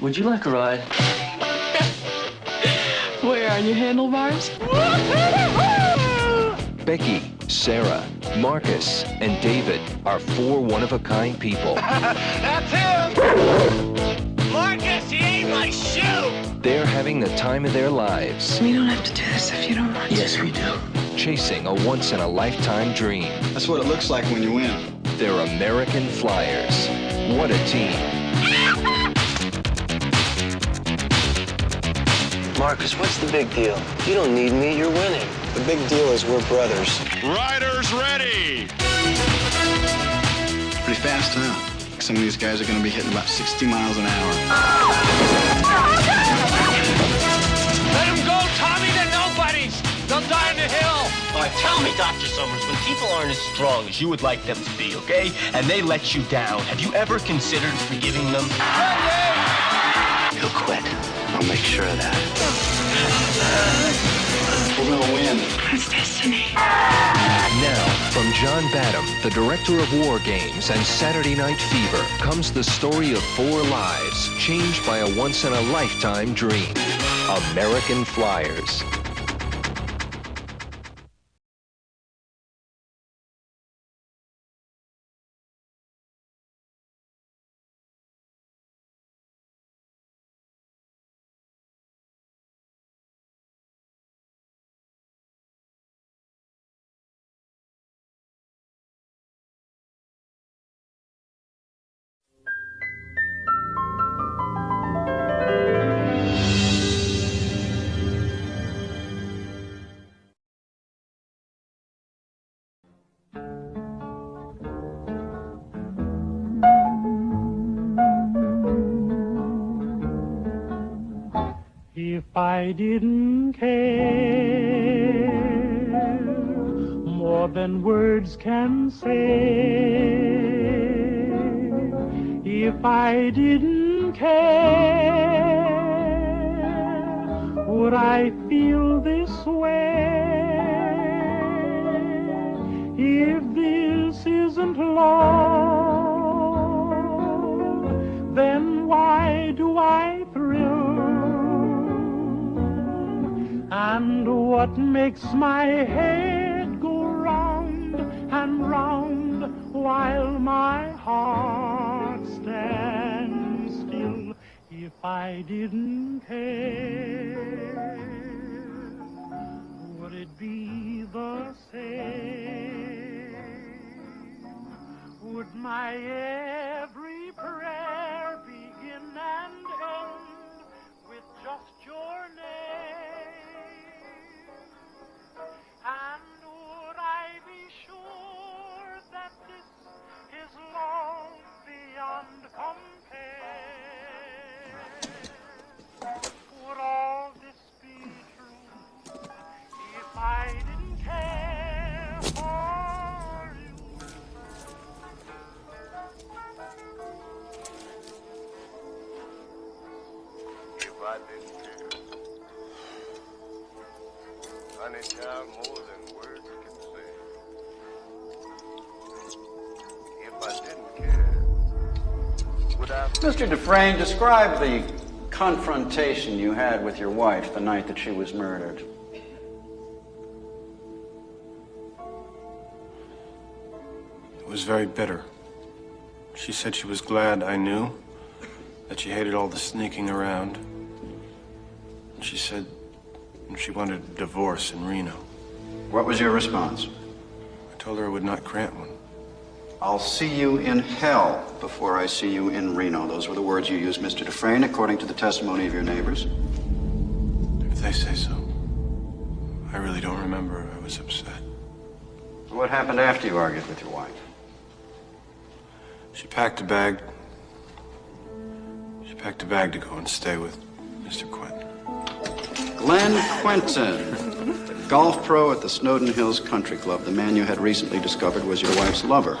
Would you like a ride? Where, on your handlebars? Becky, Sarah, Marcus, and David are four one-of-a-kind people. That's him! Marcus, he ate my shoe! They're having the time of their lives. We don't have to do this if you don't want to. Yes, we do. Chasing a once-in-a-lifetime dream. That's what it looks like when you win. They're American Flyers. What a team. Marcus, what's the big deal? You don't need me, you're winning. The big deal is we're brothers. Riders ready! Pretty fast, huh? Some of these guys are going to be hitting about 60 miles an hour. Let him go, Tommy, they're nobodies! They'll die on the hill! All right, tell me, Dr. Summers, when people aren't as strong as you would like them to be, okay, and they let you down, have you ever considered forgiving them? He'll quit. I'll make sure of that. We're going to win. It's destiny. Now, from John Badham, the director of War Games and Saturday Night Fever, comes the story of four lives changed by a once-in-a-lifetime dream. American Flyers. If I didn't care more than words can say, if I didn't care, would I feel this way? If this isn't love, then why do I thrill? And what makes my head go round and round while my heart stands still? If I didn't care, would it be the same? Would my every prayer begin and end with just your name? And would I be sure that this is love beyond compare? Would all this be true if I didn't care for you? If I didn't care, honey child, more than words can say. If I didn't care, would I... Mr. Dufresne, describe the confrontation you had with your wife the night that she was murdered. It was very bitter. She said she was glad I knew, that she hated all the sneaking around. And she said she wanted a divorce in Reno. What was your response? I told her I would not grant one. I'll see you in hell before I see you in Reno. Those were the words you used, Mr. Dufresne, according to the testimony of your neighbors. If they say so. I really don't remember. I was upset. What happened after you argued with your wife? She packed a bag. She packed a bag to go and stay with Mr. Quentin. Glenn Quentin, golf pro at the Snowden Hills Country Club. The man you had recently discovered was your wife's lover.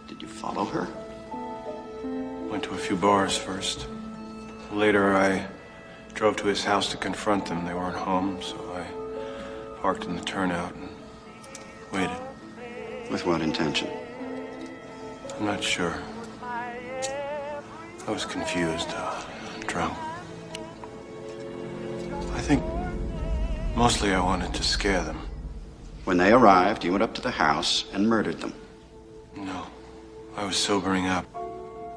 Did you follow her? Went to a few bars first. Later, I drove to his house to confront them. They weren't home, so I parked in the turnout and waited. With what intention? I'm not sure. I was confused, drunk. I think mostly I wanted to scare them. When they arrived, you went up to the house and murdered them. No, I was sobering up.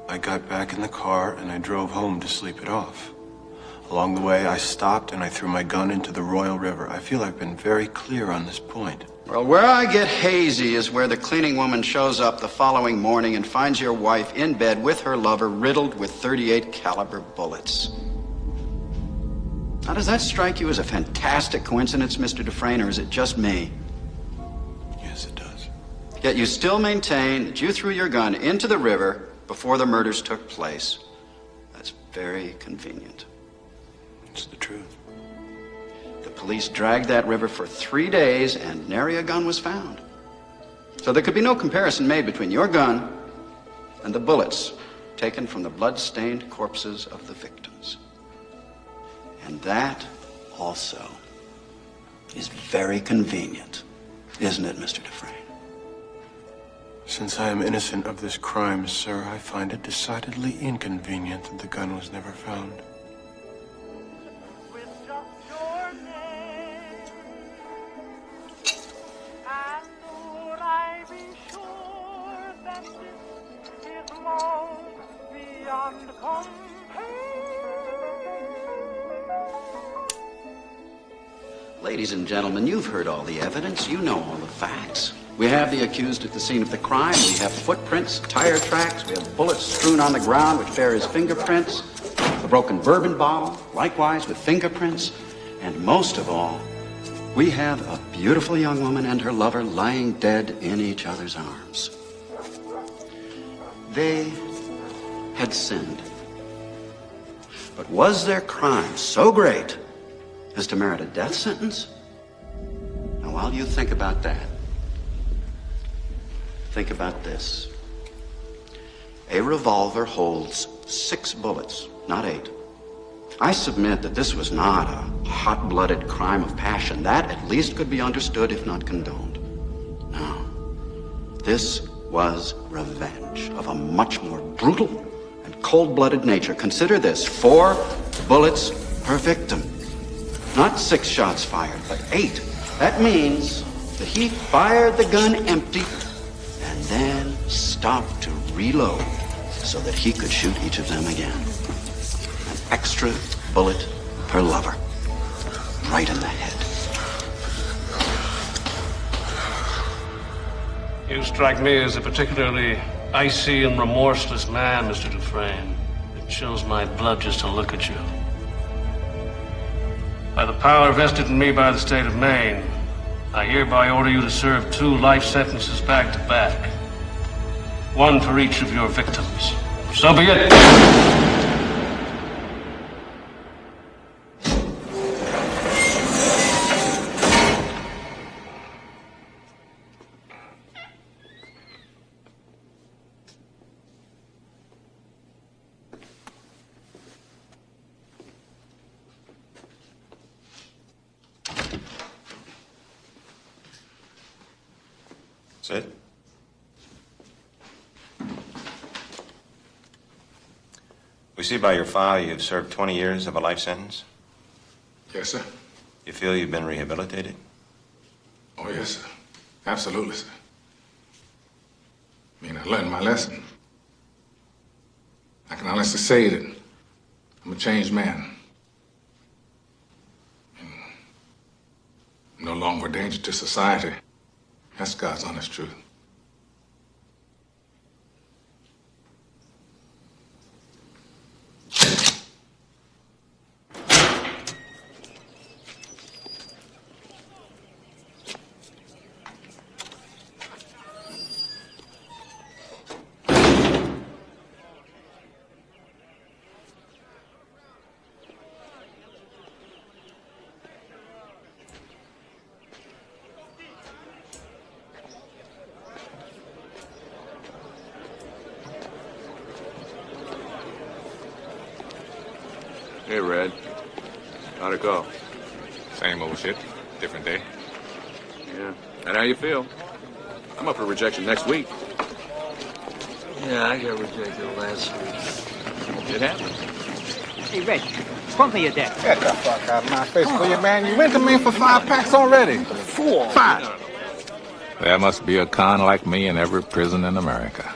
I got back in the car and I drove home to sleep it off. Along the way, I stopped and I threw my gun into the Royal River. I feel I've been very clear on this point. Well, where I get hazy is where the cleaning woman shows up the following morning and finds your wife in bed with her lover riddled with .38 caliber bullets. Now, does that strike you as a fantastic coincidence, Mr. Dufresne, or is it just me? Yes, it does. Yet you still maintain that you threw your gun into the river before the murders took place. That's very convenient. It's the truth. The police dragged that river for 3 days and nary a gun was found. So there could be no comparison made between your gun and the bullets taken from the blood-stained corpses of the victims. And that also is very convenient, isn't it, Mr. Dufresne? Since I am innocent of this crime, sir, I find it decidedly inconvenient that the gun was never found. With just your name, and would I be sure that this is love beyond compare? Ladies and gentlemen, you've heard all the evidence. You know all the facts. We have the accused at the scene of the crime. We have footprints, tire tracks. We have bullets strewn on the ground which bear his fingerprints. The broken bourbon bottle, likewise with fingerprints. And most of all, we have a beautiful young woman and her lover lying dead in each other's arms. They had sinned. But was their crime so great as to merit a death sentence? Now, while you think about that, think about this. A revolver holds 6 bullets, not 8. I submit that this was not a hot-blooded crime of passion. That at least could be understood, if not condoned. No. This was revenge of a much more brutal and cold-blooded nature. Consider this: 4 bullets per victim. Not 6 shots fired, but 8. That means that he fired the gun empty and then stopped to reload so that he could shoot each of them again. An extra bullet per lover. Right in the head. You strike me as a particularly icy and remorseless man, Mr. Dufresne. It chills my blood just to look at you. By the power vested in me by the state of Maine, I hereby order you to serve 2 life sentences back to back. 1 for each of your victims. So be it. Sit. We see by your file you've served 20 years of a life sentence. Yes, sir. You feel you've been rehabilitated? Oh, yes, sir. Absolutely, sir. I mean, I learned my lesson. I can honestly say that I'm a changed man. I'm no longer a danger to society. That's God's honest truth. Hey, Red. How'd it go? Same old shit, different day. Yeah. And how you feel? I'm up for rejection next week. Yeah, I got rejected last week. It happens. Hey, Reg, front me your deck. Get the fuck out of my face, will you, man? You went to me for 5 packs already. 4. 5. There must be a con like me in every prison in America.